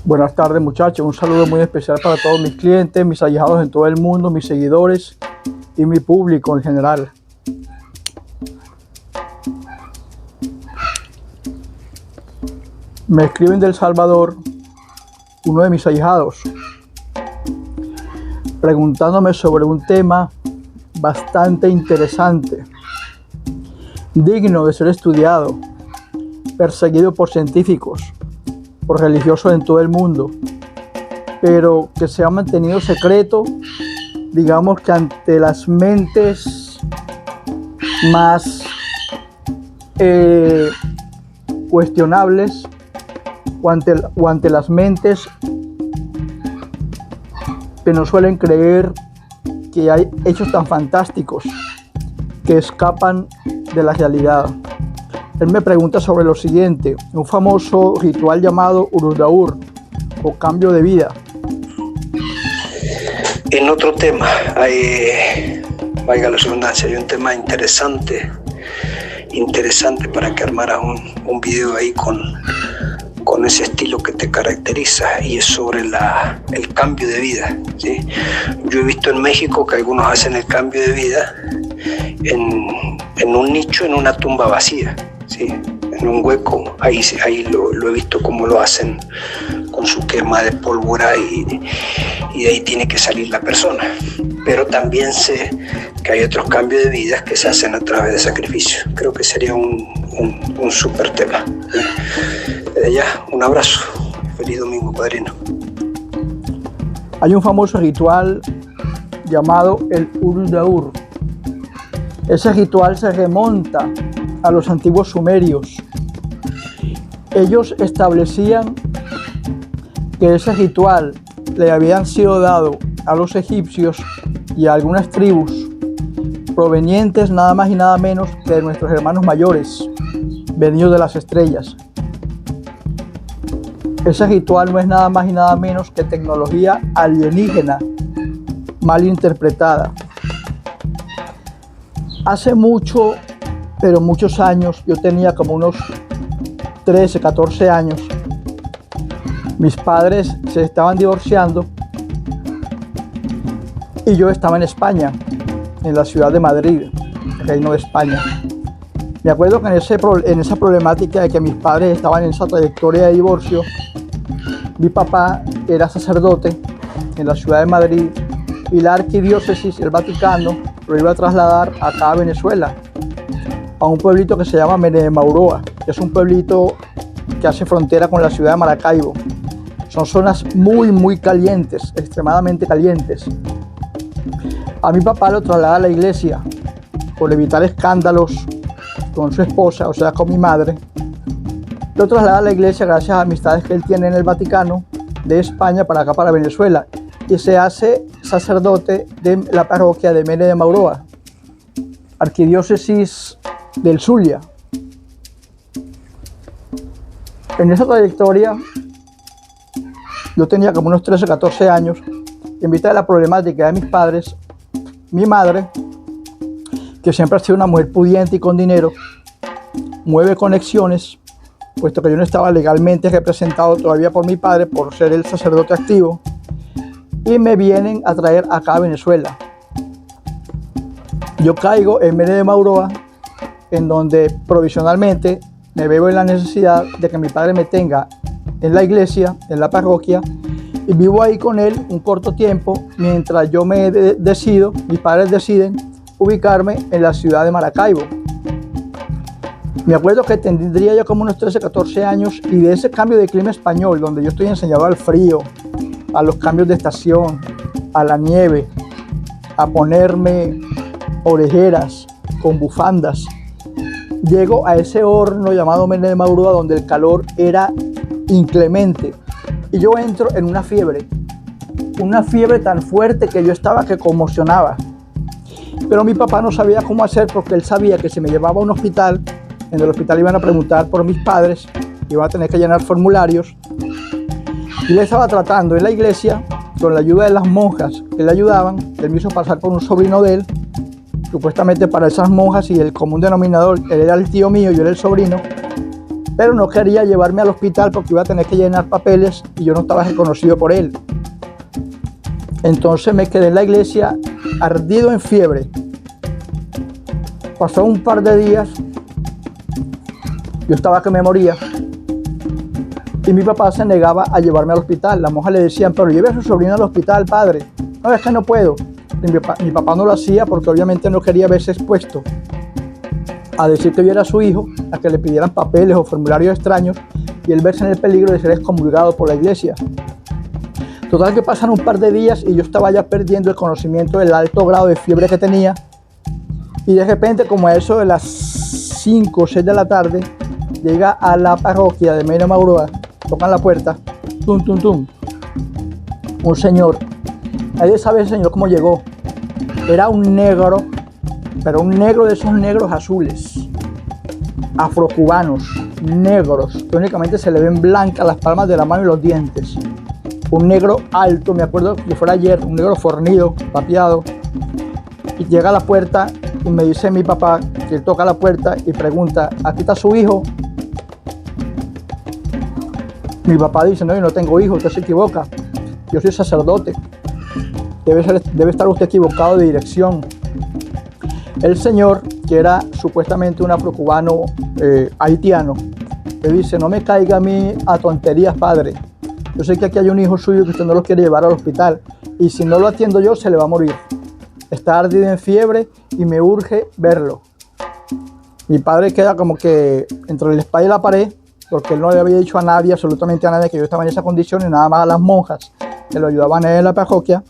Buenas tardes, muchachos. Un saludo muy especial para todos mis clientes, mis allegados en todo el mundo, mis seguidores y mi público en general. Me escriben de El Salvador uno de mis ahijados, preguntándome sobre un tema bastante interesante, digno de ser estudiado, perseguido por científicos, por religiosos en todo el mundo, pero que se ha mantenido secreto, digamos que ante las mentes más cuestionables o ante las mentes que no suelen creer que hay hechos tan fantásticos que escapan de la realidad. Él me pregunta sobre lo siguiente: un famoso ritual llamado Urdaur o cambio de vida. En otro tema, valga la redundancia, hay un tema interesante para que armaras un video ahí con ese estilo que te caracteriza, y es sobre el cambio de vida, ¿sí? Yo he visto en México que algunos hacen el cambio de vida en un nicho, en una tumba vacía, ¿sí? En un hueco. Ahí lo he visto como lo hacen con su quema de pólvora, y de ahí tiene que salir la persona. Pero también sé que hay otros cambios de vidas que se hacen a través de sacrificio. Creo que sería un súper tema. Desde ya, un abrazo. Feliz domingo, padrino. Hay un famoso ritual llamado el Urdaur. Ese ritual se remonta a los antiguos sumerios. Ellos establecían que ese ritual le habían sido dado a los egipcios y a algunas tribus provenientes nada más y nada menos que de nuestros hermanos mayores, venidos de las estrellas. Ese ritual no es nada más y nada menos que tecnología alienígena mal interpretada. Hace mucho, pero muchos años, yo tenía como unos 13, 14 años, mis padres se estaban divorciando y yo estaba en España, en la ciudad de Madrid, Reino de España. Me acuerdo que en esa problemática de que mis padres estaban en esa trayectoria de divorcio, mi papá era sacerdote en la ciudad de Madrid y la arquidiócesis, el Vaticano, lo iba a trasladar acá a Venezuela, a un pueblito que se llama Mene de Mauroa, que es un pueblito que hace frontera con la ciudad de Maracaibo. Son zonas muy, muy calientes, extremadamente calientes. A mi papá lo traslada a la iglesia por evitar escándalos con su esposa, o sea, con mi madre. Lo traslada a la iglesia gracias a amistades que él tiene en el Vaticano de España para acá, para Venezuela, y se hace sacerdote de la parroquia de Mene de Mauroa, arquidiócesis del Zulia. En esa trayectoria, yo tenía como unos 13 o 14 años, y en vista de la problemática de mis padres, mi madre, que siempre ha sido una mujer pudiente y con dinero, mueve conexiones, puesto que yo no estaba legalmente representado todavía por mi padre por ser el sacerdote activo, y me vienen a traer acá a Venezuela. Yo caigo en Mene de Mauroa, en donde provisionalmente me veo en la necesidad de que mi padre me tenga en la iglesia, en la parroquia, y vivo ahí con él un corto tiempo mientras yo mis padres deciden ubicarme en la ciudad de Maracaibo. Me acuerdo que tendría yo como unos 13, 14 años, y de ese cambio de clima español, donde yo estoy enseñado al frío, a los cambios de estación, a la nieve, a ponerme orejeras con bufandas, llego a ese horno llamado Mene de Mauroa, donde el calor era inclemente, y yo entro en una fiebre tan fuerte que yo estaba que conmocionaba. Pero mi papá no sabía cómo hacer, porque él sabía que si me llevaba a un hospital, en el hospital iban a preguntar por mis padres, iba a tener que llenar formularios, y le estaba tratando en la iglesia, con la ayuda de las monjas que le ayudaban. Él me hizo pasar por un sobrino de él, supuestamente para esas monjas, y el común denominador, él era el tío mío, yo era el sobrino. pero no quería llevarme al hospital porque iba a tener que llenar papeles y yo no estaba reconocido por él. Entonces me quedé en la iglesia ardido en fiebre. Pasó un par de días, yo estaba que me moría y mi papá se negaba a llevarme al hospital. Las monjas le decían, pero lleve a su sobrino al hospital, padre. No, es que no puedo. Mi papá no lo hacía porque obviamente no quería verse expuesto a decir que yo era su hijo, a que le pidieran papeles o formularios extraños y él verse en el peligro de ser excomulgado por la iglesia. Total que pasan un par de días y yo estaba ya perdiendo el conocimiento del alto grado de fiebre que tenía y de repente, como a eso de las 5 o 6 de la tarde, llega a la parroquia de Medina Mauroa, tocan la puerta, tum, tum, tum, un señor. Nadie sabe el señor cómo llegó. Era un negro, pero un negro de esos negros azules, afrocubanos, negros, que únicamente se le ven blancas las palmas de la mano y los dientes. Un negro alto, me acuerdo que fuera ayer, un negro fornido, pateado. Y llega a la puerta y me dice mi papá, que él toca la puerta y pregunta, ¿aquí está su hijo? Mi papá dice, no, yo no tengo hijo, usted se equivoca. Yo soy sacerdote. Debe estar usted equivocado de dirección. El señor, que era supuestamente un afrocubano haitiano, le dice, no me caiga a mí a tonterías, padre. Yo sé que aquí hay un hijo suyo que usted no lo quiere llevar al hospital y si no lo atiendo yo, se le va a morir. Está ardido en fiebre y me urge verlo. Mi padre queda como que entre la espada y la pared, porque él no le había dicho a nadie, absolutamente a nadie, que yo estaba en esa condición y nada más a las monjas que lo ayudaban en la parroquia,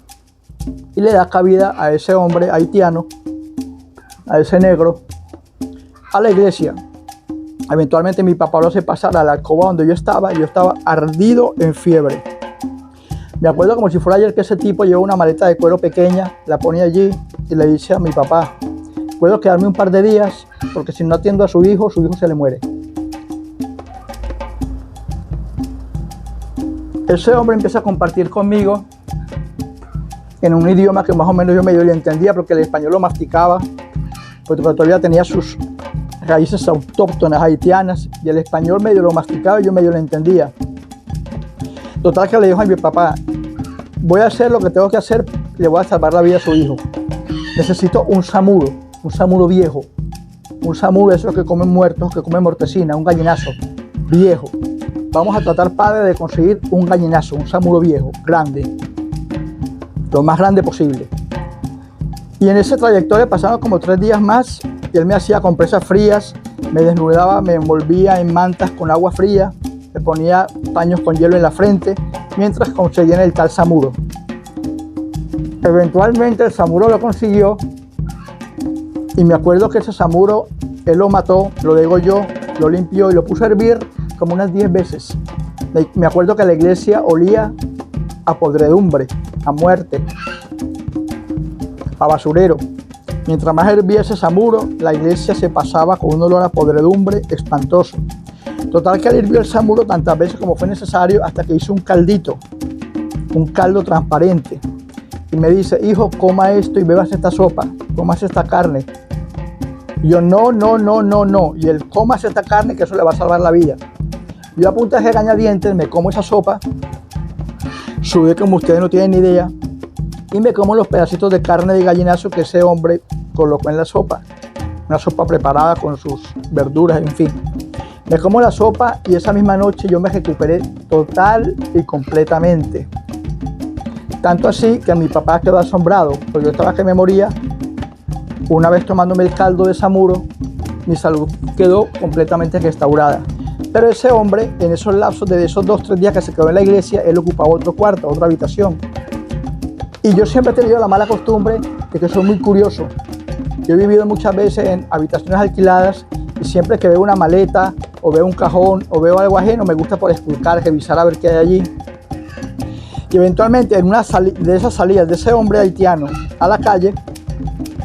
y le da cabida a ese hombre haitiano, a ese negro, a la iglesia. Eventualmente mi papá lo hace pasar a la alcoba donde yo estaba ardido en fiebre. Me acuerdo como si fuera ayer que ese tipo llevó una maleta de cuero pequeña, la ponía allí y le dice a mi papá, puedo quedarme un par de días porque si no atiendo a su hijo se le muere. Ese hombre empieza a compartir conmigo en un idioma que más o menos yo medio le entendía porque el español lo masticaba, porque todavía tenía sus raíces autóctonas haitianas y el español medio lo masticaba y yo medio lo entendía. Total que le dijo a mi papá, voy a hacer lo que tengo que hacer, le voy a salvar la vida a su hijo. Necesito un samuro viejo, un samuro de esos que comen muertos, que comen mortecina, un gallinazo viejo. Vamos a tratar, padre, de conseguir un gallinazo, un samuro viejo, grande, lo más grande posible. Y en esa trayectoria pasaron como 3 días más y él me hacía compresas frías, me desnudaba, me envolvía en mantas con agua fría, me ponía paños con hielo en la frente mientras conseguían el tal samuro. Eventualmente el samuro lo consiguió y me acuerdo que ese samuro él lo mató, lo degolló, lo limpió y lo puso a hervir como unas 10 veces. Me acuerdo que la iglesia olía a podredumbre, a muerte, a basurero. Mientras más hervía ese samuro, la iglesia se pasaba con un olor a podredumbre espantoso. Total que él hirvió el samuro tantas veces como fue necesario hasta que hizo un caldito, un caldo transparente. Y me dice, hijo, coma esto y bebas esta sopa, comas esta carne. Y yo, no. Y él, comas esta carne que eso le va a salvar la vida. Yo a punta de regañadientes me como esa sopa, sudé como ustedes no tienen ni idea, y me como los pedacitos de carne de gallinazo que ese hombre colocó en la sopa. Una sopa preparada con sus verduras, en fin. Me como la sopa y esa misma noche yo me recuperé total y completamente. Tanto así que mi papá quedó asombrado, porque yo estaba que me moría. Una vez tomándome el caldo de samuro, mi salud quedó completamente restaurada. Pero ese hombre, en esos lapsos de esos 2-3 días que se quedó en la iglesia, él ocupaba otro cuarto, otra habitación. Y yo siempre he tenido la mala costumbre de que soy muy curioso. Yo he vivido muchas veces en habitaciones alquiladas y siempre que veo una maleta o veo un cajón o veo algo ajeno, me gusta por esculcar, revisar a ver qué hay allí. Y eventualmente en una de esas salidas de ese hombre haitiano a la calle,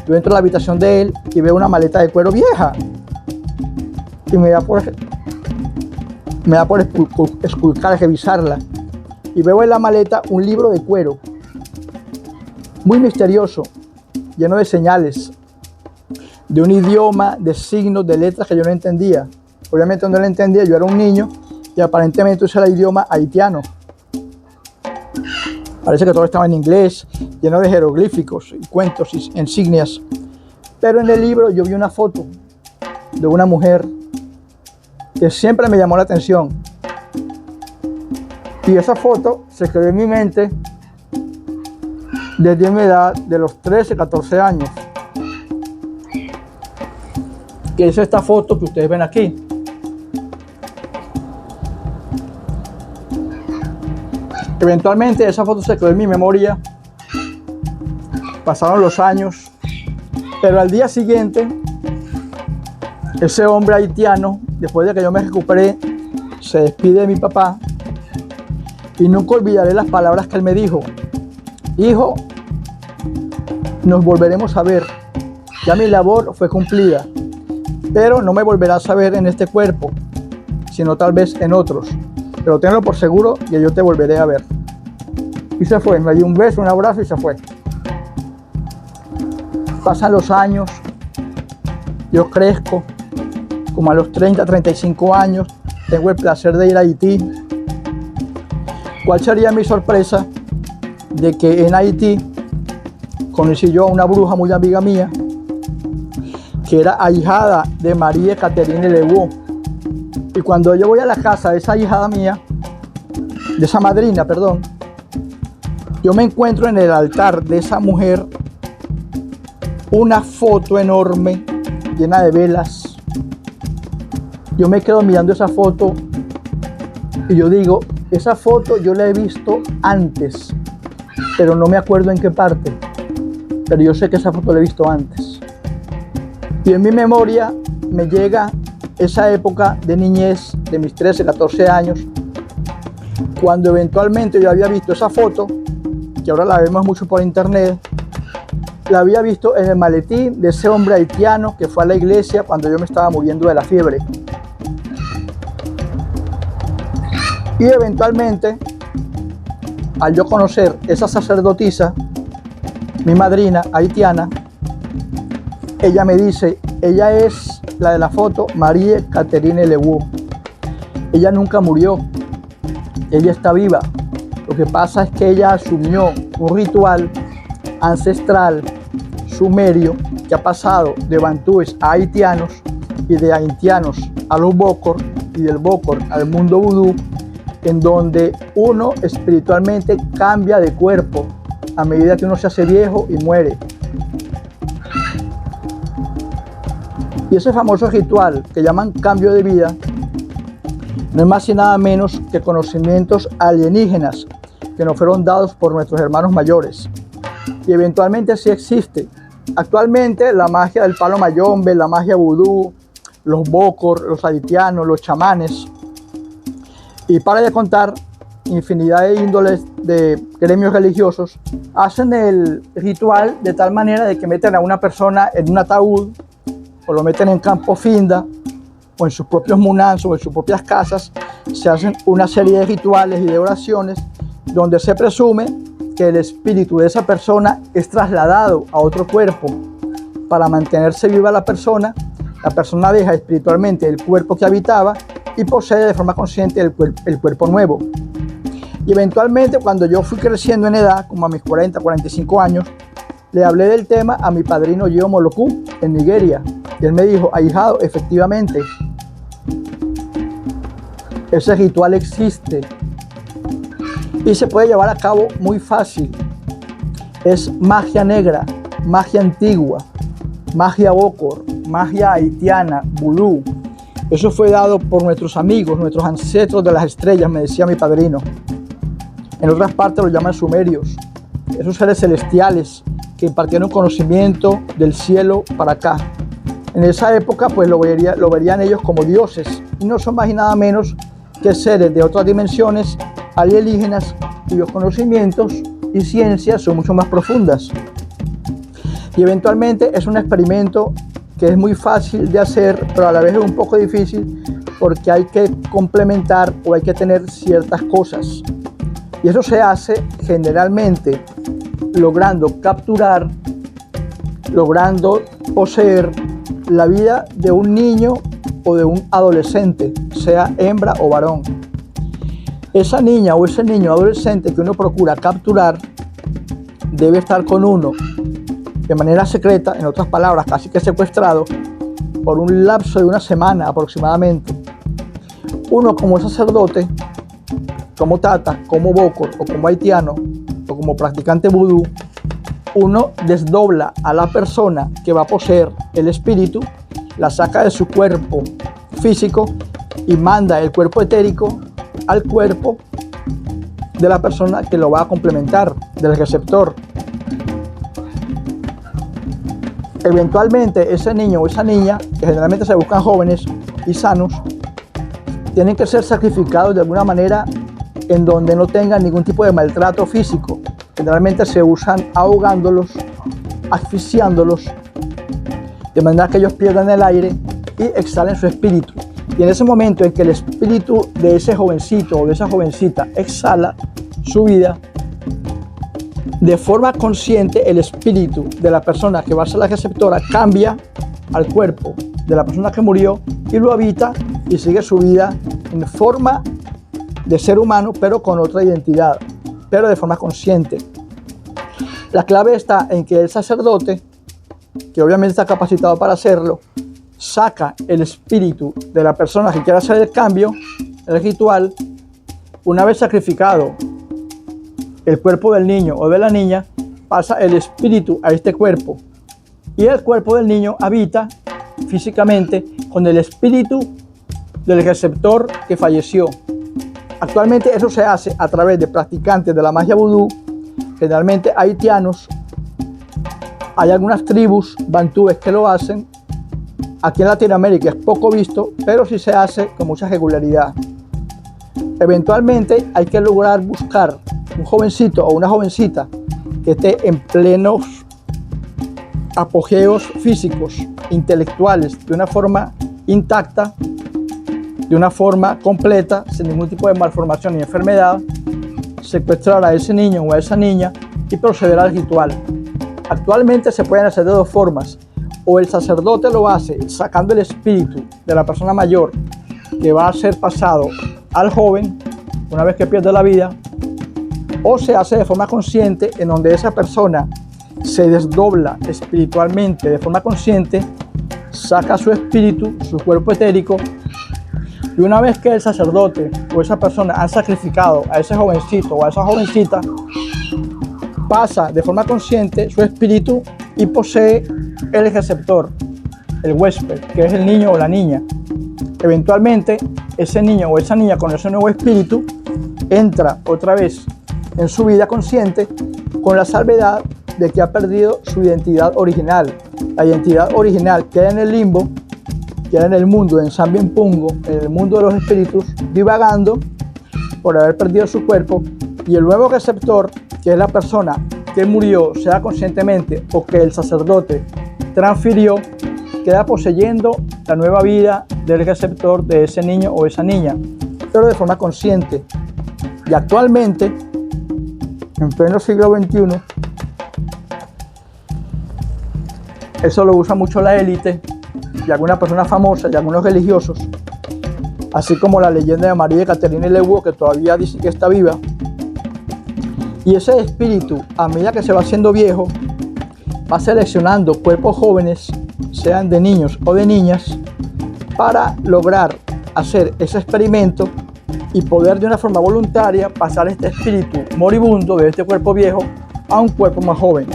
yo entro a la habitación de él y veo una maleta de cuero vieja. Y me da por esculcar, revisarla. Y veo en la maleta un libro de cuero, muy misterioso, lleno de señales, de un idioma, de signos, de letras que yo no entendía. Obviamente no lo entendía, yo era un niño y aparentemente usaba el idioma haitiano. Parece que todo estaba en inglés, lleno de jeroglíficos, y cuentos y insignias. Pero en el libro yo vi una foto de una mujer que siempre me llamó la atención. Y esa foto se quedó en mi mente desde mi edad de los 13, 14 años. Que es esta foto que ustedes ven aquí. Eventualmente esa foto se quedó en mi memoria. Pasaron los años. Pero al día siguiente, ese hombre haitiano, después de que yo me recuperé, se despide de mi papá. Y nunca olvidaré las palabras que él me dijo. Hijo, nos volveremos a ver. Ya mi labor fue cumplida. Pero no me volverás a ver en este cuerpo, sino tal vez en otros. Pero tenlo por seguro que yo te volveré a ver. Y se fue. Me dio un beso, un abrazo y se fue. Pasan los años. Yo crezco. Como a los 30, 35 años, tengo el placer de ir a Haití. ¿Cuál sería mi sorpresa? De que en Haití conocí yo a una bruja muy amiga mía, que era ahijada de María Catherine Lebeau. Y cuando yo voy a la casa de esa ahijada mía, de esa madrina, perdón, yo me encuentro en el altar de esa mujer una foto enorme, llena de velas. Yo me quedo mirando esa foto y yo digo, esa foto yo la he visto antes, pero no me acuerdo en qué parte. Pero yo sé que esa foto la he visto antes. Y en mi memoria me llega esa época de niñez, de mis 13, 14 años, cuando eventualmente yo había visto esa foto, que ahora la vemos mucho por internet, la había visto en el maletín de ese hombre haitiano que fue a la iglesia cuando yo me estaba muriendo de la fiebre. Y eventualmente, al yo conocer esa sacerdotisa, mi madrina haitiana, ella me dice, ella es la de la foto, María Catherine Lebeau. Ella nunca murió, ella está viva. Lo que pasa es que ella asumió un ritual ancestral sumerio que ha pasado de bantúes a haitianos y de haitianos a los bokor y del bokor al mundo vudú, en donde uno espiritualmente cambia de cuerpo a medida que uno se hace viejo y muere. Y ese famoso ritual que llaman cambio de vida no es más y nada menos que conocimientos alienígenas que nos fueron dados por nuestros hermanos mayores. Y eventualmente sí existe. Actualmente la magia del palo mayombe, la magia vudú, los bokor, los haitianos, los chamanes, y para de contar infinidad de índoles de gremios religiosos, hacen el ritual de tal manera de que meten a una persona en un ataúd o lo meten en campo finda o en sus propios munans o en sus propias casas. Se hacen una serie de rituales y de oraciones donde se presume que el espíritu de esa persona es trasladado a otro cuerpo. Para mantenerse viva la persona deja espiritualmente el cuerpo que habitaba y posee de forma consciente el cuerpo nuevo. Y eventualmente, cuando yo fui creciendo en edad, como a mis 40, 45 años, le hablé del tema a mi padrino Gio Moloku en Nigeria. Y él me dijo, ahijado, efectivamente, ese ritual existe y se puede llevar a cabo muy fácil. Es magia negra, magia antigua, magia bokor, magia haitiana, vudú. Eso fue dado por nuestros amigos, nuestros ancestros de las estrellas, me decía mi padrino. En otras partes lo llaman sumerios, esos seres celestiales que impartieron conocimiento del cielo para acá. En esa época pues lo verían ellos como dioses, y no son más y nada menos que seres de otras dimensiones alienígenas cuyos conocimientos y ciencias son mucho más profundas. Y eventualmente es un experimento que es muy fácil de hacer, pero a la vez es un poco difícil porque hay que complementar o hay que tener ciertas cosas. Y eso se hace generalmente logrando capturar, logrando poseer la vida de un niño o de un adolescente, sea hembra o varón. Esa niña o ese niño adolescente que uno procura capturar debe estar con uno de manera secreta, en otras palabras, casi que secuestrado, por un lapso de una semana aproximadamente. Uno como sacerdote, como tata, como bokor o como haitiano o como practicante vudú, uno desdobla a la persona que va a poseer el espíritu, la saca de su cuerpo físico y manda el cuerpo etérico al cuerpo de la persona que lo va a complementar, del receptor. Eventualmente ese niño o esa niña, que generalmente se buscan jóvenes y sanos, tienen que ser sacrificados de alguna manera en donde no tengan ningún tipo de maltrato físico. Generalmente se usan ahogándolos, asfixiándolos, de manera que ellos pierdan el aire y exhalen su espíritu. Y en ese momento en que el espíritu de ese jovencito o de esa jovencita exhala su vida, de forma consciente el espíritu de la persona que va a ser la receptora cambia al cuerpo de la persona que murió y lo habita y sigue su vida en forma de ser humano, pero con otra identidad, pero de forma consciente. La clave está en que el sacerdote, que obviamente está capacitado para hacerlo, saca el espíritu de la persona que quiere hacer el cambio, el ritual. Una vez sacrificado el cuerpo del niño o de la niña, pasa el espíritu a este cuerpo y el cuerpo del niño habita físicamente con el espíritu del receptor que falleció. Actualmente eso se hace a través de practicantes de la magia vudú, generalmente haitianos. Hay algunas tribus bantúes que lo hacen. Aquí en Latinoamérica es poco visto, pero sí se hace con mucha regularidad. Eventualmente hay que lograr buscar un jovencito o una jovencita que esté en plenos apogeos físicos, intelectuales, de una forma intacta, de una forma completa, sin ningún tipo de malformación ni enfermedad, secuestrar a ese niño o a esa niña y proceder al ritual. Actualmente se pueden hacer de dos formas. O el sacerdote lo hace sacando el espíritu de la persona mayor que va a ser pasado al joven una vez que pierde la vida, o se hace de forma consciente en donde esa persona se desdobla espiritualmente de forma consciente, saca su espíritu, su cuerpo etérico, y una vez que el sacerdote o esa persona han sacrificado a ese jovencito o a esa jovencita, pasa de forma consciente su espíritu y posee el receptor, el huésped, que es el niño o la niña. Eventualmente, ese niño o esa niña con ese nuevo espíritu entra otra vez en su vida consciente, con la salvedad de que ha perdido su identidad original. La identidad original queda en el limbo, queda en el mundo, en Sambienpungo, en el mundo de los espíritus, divagando por haber perdido su cuerpo, y el nuevo receptor, que es la persona que murió, sea conscientemente o que el sacerdote transfirió, queda poseyendo la nueva vida del receptor de ese niño o esa niña, pero de forma consciente. Y actualmente, en pleno siglo XXI, eso lo usa mucho la élite y algunas personas famosas y algunos religiosos, así como la leyenda de María Caterina Leeuw, que todavía dice que está viva. Y ese espíritu, a medida que se va haciendo viejo, va seleccionando cuerpos jóvenes, sean de niños o de niñas, para lograr hacer ese experimento y poder de una forma voluntaria pasar este espíritu moribundo de este cuerpo viejo a un cuerpo más joven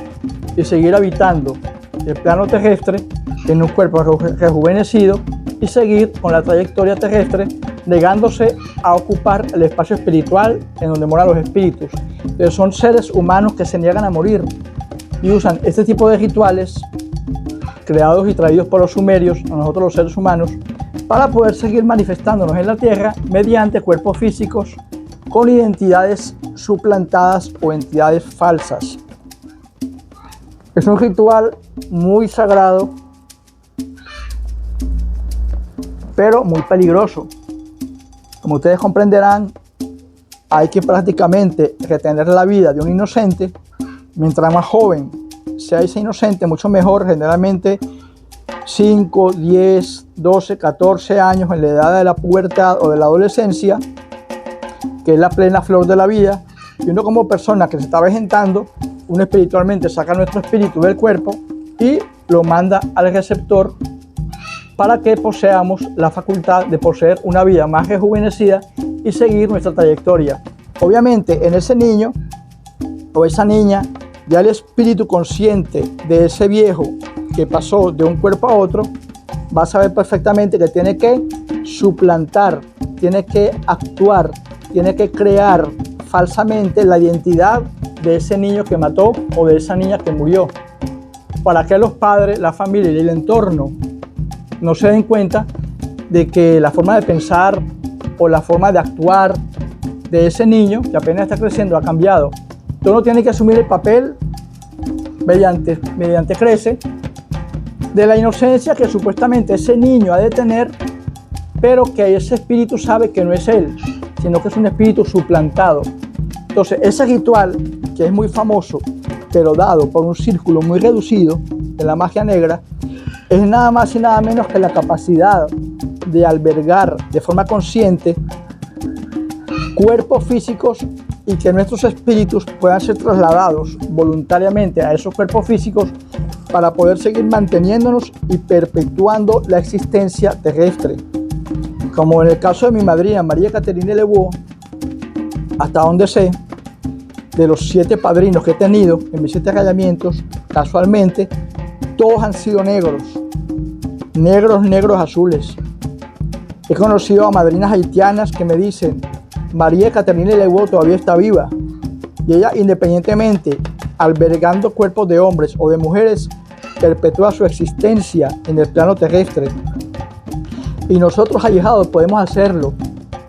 y seguir habitando el plano terrestre en un cuerpo rejuvenecido y seguir con la trayectoria terrestre, negándose a ocupar el espacio espiritual en donde moran los espíritus. Entonces son seres humanos que se niegan a morir y usan este tipo de rituales creados y traídos por los sumerios a nosotros los seres humanos para poder seguir manifestándonos en la tierra mediante cuerpos físicos con identidades suplantadas o entidades falsas. Es un ritual muy sagrado, pero muy peligroso. Como ustedes comprenderán, hay que prácticamente retener la vida de un inocente. Mientras más joven sea ese inocente, mucho mejor. Generalmente 5, 10, 12, 14 años, en la edad de la pubertad o de la adolescencia, que es la plena flor de la vida, y uno como persona que se está avejentando, uno espiritualmente saca nuestro espíritu del cuerpo y lo manda al receptor para que poseamos la facultad de poseer una vida más rejuvenecida y seguir nuestra trayectoria. Obviamente en ese niño o esa niña, ya el espíritu consciente de ese viejo que pasó de un cuerpo a otro va a saber perfectamente que tiene que suplantar, tiene que actuar, tiene que crear falsamente la identidad de ese niño que mató o de esa niña que murió, para que los padres, la familia y el entorno no se den cuenta de que la forma de pensar o la forma de actuar de ese niño que apenas está creciendo ha cambiado. Entonces uno tiene que asumir el papel mediante crece de la inocencia que supuestamente ese niño ha de tener, pero que ese espíritu sabe que no es él, sino que es un espíritu suplantado. Entonces ese ritual, que es muy famoso, pero dado por un círculo muy reducido de la magia negra, es nada más y nada menos que la capacidad de albergar de forma consciente cuerpos físicos y que nuestros espíritus puedan ser trasladados voluntariamente a esos cuerpos físicos para poder seguir manteniéndonos y perpetuando la existencia terrestre. Como en el caso de mi madrina María Caterine Lebeau, hasta donde sé, de los 7 padrinos que he tenido en mis 7 casamientos, casualmente, todos han sido negros, negros azules. He conocido a madrinas haitianas que me dicen, María Caterine Lebeau todavía está viva, y ella, independientemente, albergando cuerpos de hombres o de mujeres, perpetúa su existencia en el plano terrestre. Y nosotros, allegados, podemos hacerlo,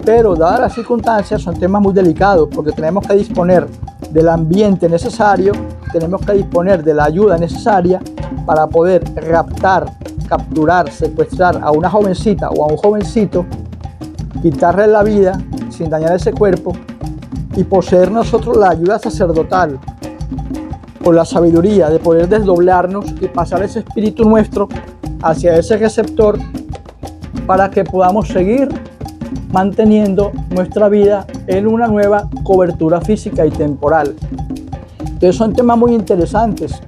pero dadas las circunstancias son temas muy delicados, porque tenemos que disponer del ambiente necesario, tenemos que disponer de la ayuda necesaria para poder raptar, capturar, secuestrar a una jovencita o a un jovencito, quitarle la vida sin dañar ese cuerpo y poseer nosotros la ayuda sacerdotal o la sabiduría de poder desdoblarnos y pasar ese espíritu nuestro hacia ese receptor para que podamos seguir manteniendo nuestra vida en una nueva cobertura física y temporal. Entonces son temas muy interesantes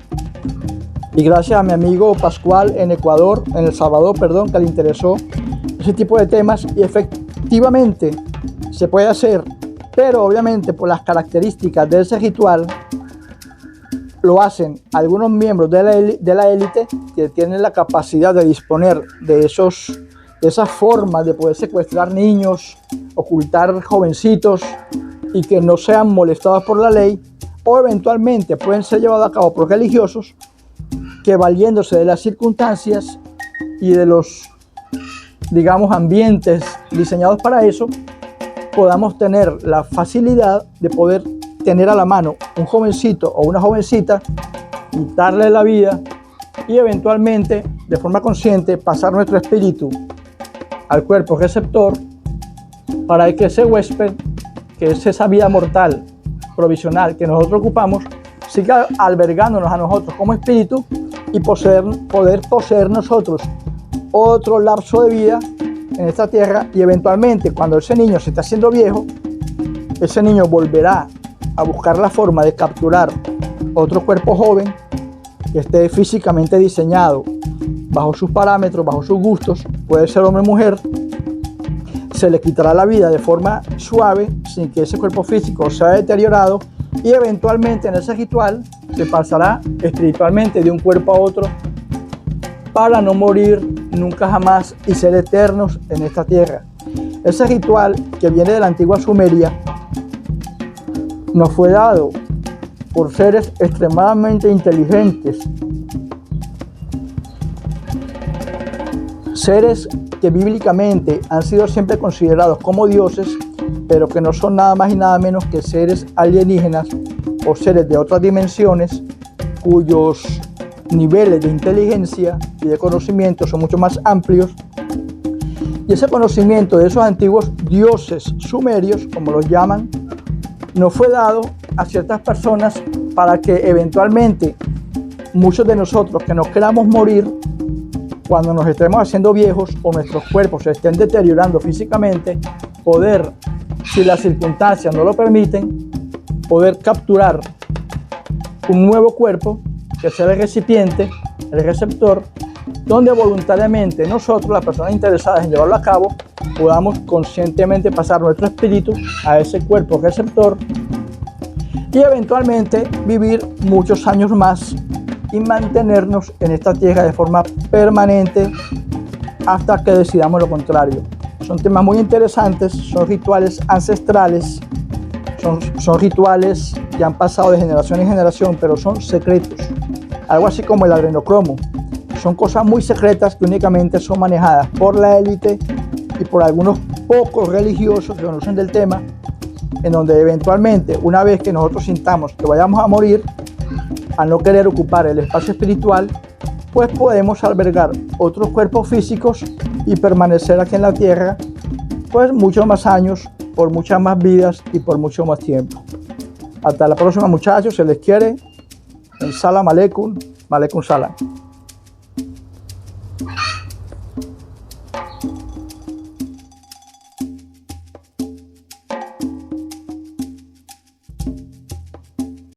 y gracias a mi amigo Pascual en Ecuador, en El Salvador, perdón, que le interesó ese tipo de temas y efectivamente se puede hacer, pero obviamente por las características de ese ritual lo hacen algunos miembros de la élite que tienen la capacidad de disponer de esas formas de poder secuestrar niños, ocultar jovencitos y que no sean molestados por la ley, o eventualmente pueden ser llevados a cabo por religiosos que, valiéndose de las circunstancias y de los, digamos, ambientes diseñados para eso, podamos tener la facilidad de poder tener a la mano un jovencito o una jovencita, quitarle la vida y eventualmente, de forma consciente, pasar nuestro espíritu al cuerpo receptor para que ese huésped, que es esa vida mortal provisional que nosotros ocupamos, siga albergándonos a nosotros como espíritu y poder poseer nosotros otro lapso de vida en esta tierra, y eventualmente cuando ese niño se está haciendo viejo, ese niño volverá a buscar la forma de capturar otro cuerpo joven que esté físicamente diseñado bajo sus parámetros, bajo sus gustos, puede ser hombre o mujer, se le quitará la vida de forma suave sin que ese cuerpo físico sea deteriorado y eventualmente en ese ritual se pasará espiritualmente de un cuerpo a otro para no morir nunca jamás y ser eternos en esta tierra. Ese ritual, que viene de la antigua Sumeria, nos fue dado por seres extremadamente inteligentes, seres que bíblicamente han sido siempre considerados como dioses, pero que no son nada más y nada menos que seres alienígenas o seres de otras dimensiones cuyos niveles de inteligencia y de conocimiento son mucho más amplios, y ese conocimiento de esos antiguos dioses sumerios, como los llaman, nos fue dado a ciertas personas para que eventualmente muchos de nosotros que nos queramos morir cuando nos estemos haciendo viejos o nuestros cuerpos se estén deteriorando físicamente, poder, si las circunstancias no lo permiten, poder capturar un nuevo cuerpo, que sea el recipiente, el receptor, donde voluntariamente nosotros, las personas interesadas en llevarlo a cabo, podamos conscientemente pasar nuestro espíritu a ese cuerpo receptor y eventualmente vivir muchos años más y mantenernos en esta tierra de forma permanente hasta que decidamos lo contrario. Son temas muy interesantes, son rituales ancestrales, son rituales que han pasado de generación en generación, pero son secretos. Algo así como el adrenocromo. Son cosas muy secretas que únicamente son manejadas por la élite y por algunos pocos religiosos que conocen del tema, en donde eventualmente, una vez que nosotros sintamos que vayamos a morir, al no querer ocupar el espacio espiritual, pues podemos albergar otros cuerpos físicos y permanecer aquí en la tierra, pues muchos más años, por muchas más vidas y por mucho más tiempo. Hasta la próxima, muchachos, se les quiere. Salam aleikum, salam.